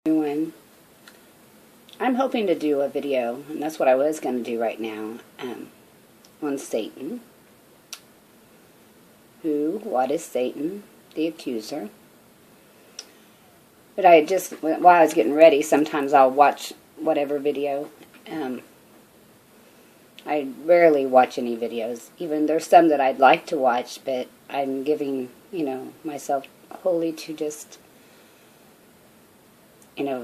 And I'm hoping to do a video, and that's what I was going to do right now, on Satan. What is Satan? The accuser. But while I was getting ready, sometimes I'll watch whatever video. I rarely watch any videos. Even there's some that I'd like to watch, but I'm giving, myself wholly to just,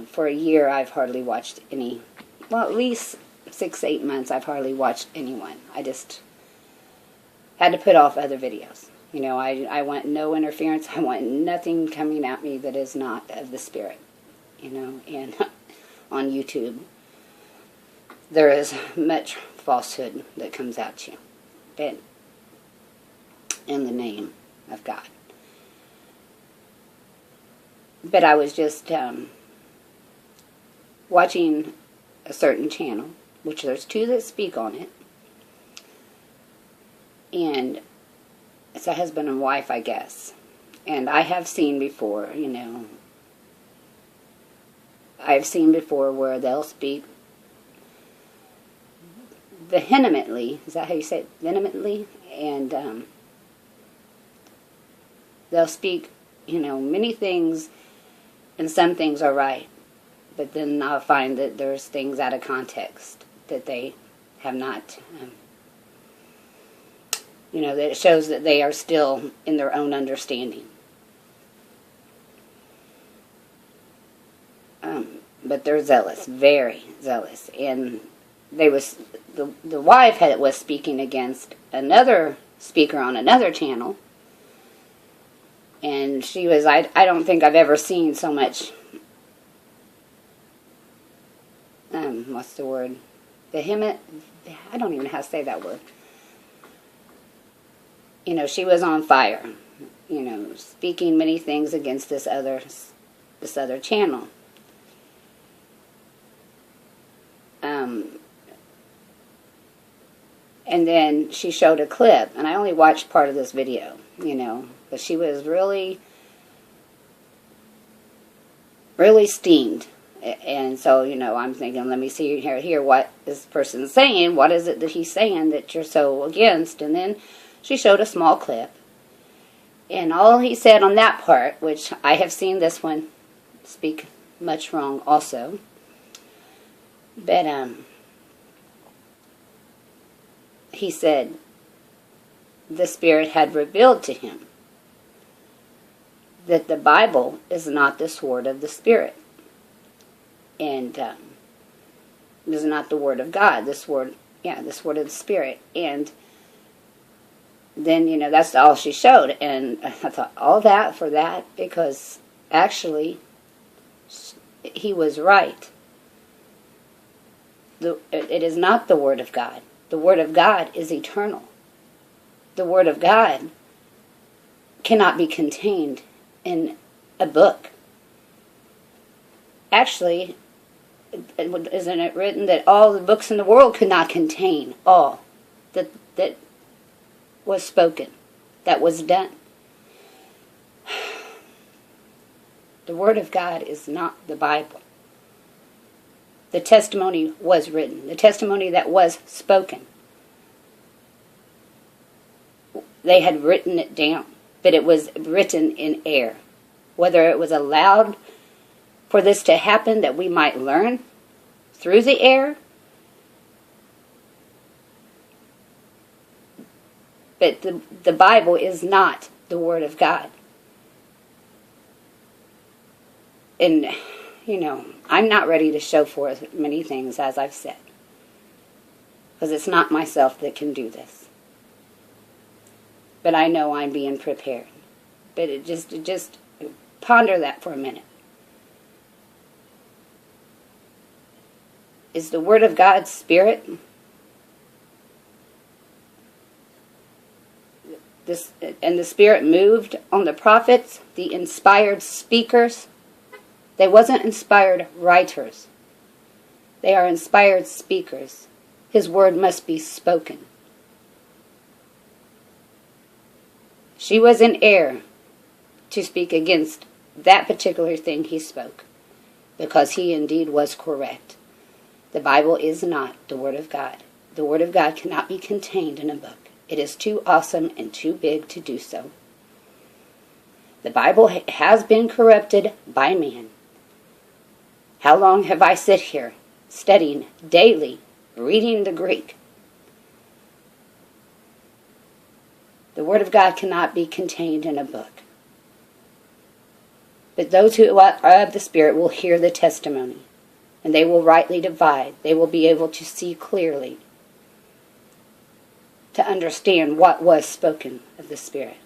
for a year I've hardly watched any. Well, at least 6-8 months I've hardly watched anyone. I just had to put off other videos. I want no interference. I want nothing coming at me that is not of the Spirit. And on YouTube, there is much falsehood that comes at you, but in the name of God. But I was just watching a certain channel, which there's 2 that speak on it, and it's a husband and wife, I guess. And I have seen before, I've seen before where they'll speak vehemently. Is that how you say it? Vehemently? And they'll speak, many things, and some things are right. But then I'll find that there's things out of context that they have not... that it shows that they are still in their own understanding. But they're zealous, very zealous. And the wife was speaking against another speaker on another channel. And she was, I don't think I've ever seen so much, what's the word? Vehement? I don't even know how to say that word. She was on fire, speaking many things against this other channel. And then she showed a clip, and I only watched part of this video, but she was really, really steamed. And so, I'm thinking, let me see hear what this person's saying. What is it that he's saying that you're so against? And then she showed a small clip, and all he said on that part, which I have seen this one speak much wrong also, but he said the Spirit had revealed to him that the Bible is not the sword of the Spirit, and it is not the Word of God, the sword of the Spirit. And then, that's all she showed. And I thought, all that for that? Because actually, he was right. It is not the Word of God. The Word of God is eternal. The Word of God cannot be contained in a book. Actually, isn't it written that all the books in the world could not contain all that was spoken, that was done? The Word of God is not the Bible. The testimony was written. The testimony that was spoken. They had written it down, but it was written in air. Whether it was allowed for this to happen that we might learn through the air, but the Bible is not the Word of God. And, I'm not ready to show forth many things, as I've said, because it's not myself that can do this. But I know I'm being prepared. But it just ponder that for a minute. Is the Word of God Spirit? And the Spirit moved on the prophets, the inspired speakers. They wasn't inspired writers. They are inspired speakers. His word must be spoken. She was in error to speak against that particular thing he spoke. because he indeed was correct. The Bible is not the Word of God. The Word of God cannot be contained in a book. It is too awesome and too big to do so. The Bible has been corrupted by man. How long have I sit here studying daily, reading the Greek? The Word of God cannot be contained in a book. But those who are of the Spirit will hear the testimony, and they will rightly divide. They will be able to see clearly, to understand what was spoken of the Spirit.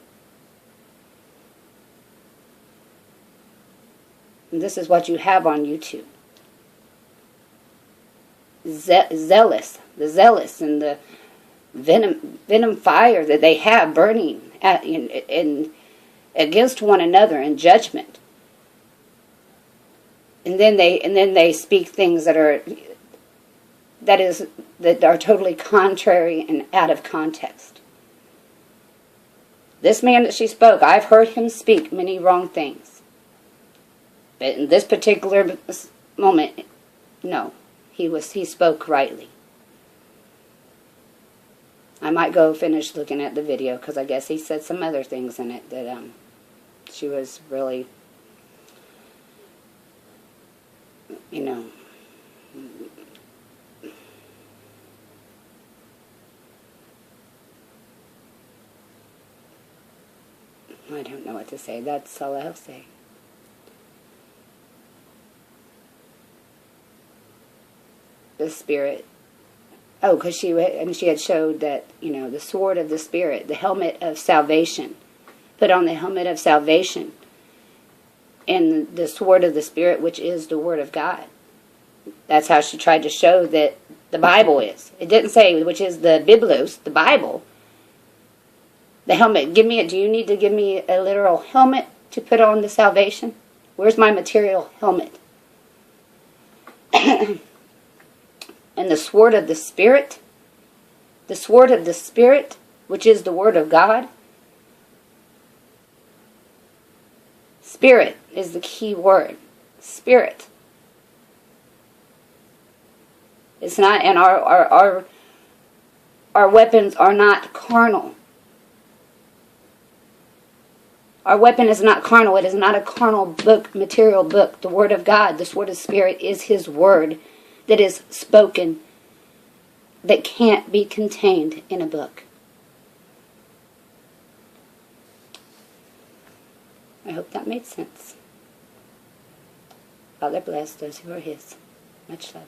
And this is what you have on YouTube. Zealous, and the venom fire that they have burning against one another in judgment. And then they speak things that are totally contrary and out of context. This man that she spoke, I've heard him speak many wrong things. But in this particular moment, no, he spoke rightly. I might go finish looking at the video, because I guess he said some other things in it that she was really, I don't know what to say. That's all I'll say. The Spirit. Oh, because she had showed that, the sword of the Spirit, the helmet of salvation. Put on the helmet of salvation and the sword of the Spirit, which is the Word of God. That's how she tried to show that the Bible is. It didn't say which is the Biblos, the Bible. The helmet. Do you need to give me a literal helmet to put on the salvation? Where's my material helmet? And the sword of the Spirit, which is the Word of God. Spirit is the key word. Spirit. It's not, and our weapons are not carnal. Our weapon is not carnal. It is not a carnal book, material book. The Word of God, the sword of the Spirit, is His Word that is spoken, that can't be contained in a book. I hope that made sense. Father bless those who are His. Much love.